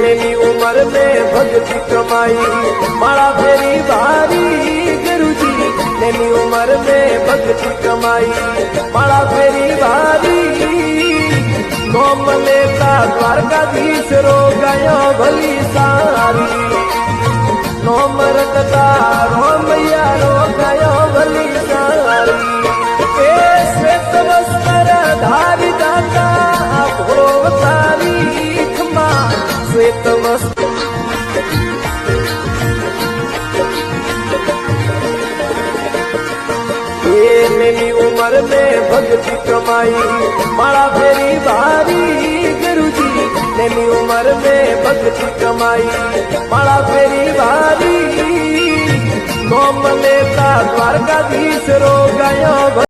मेरी उम्र में भक्ति कमाई माड़ा फेरी भारी गुरुजी। मेरी उम्र में भक्ति कमाई माड़ा फेरी भारी। नोम लेता द्वारकाधीश रो गयो भली सारी। नोम रखता रोमैया रो गयो भली सारी। श्वेत वस्त्र धारी दाता भोग तारीख मां श्वेत वस्त्र। मेरी उम्र में भक्ति कमाई माड़ा फेरी भारी गुरुजी। मेरी उम्र में भक्ति कमाई माड़ा फेरी भारी। नोम लेता द्वारकाधीश रो गयो।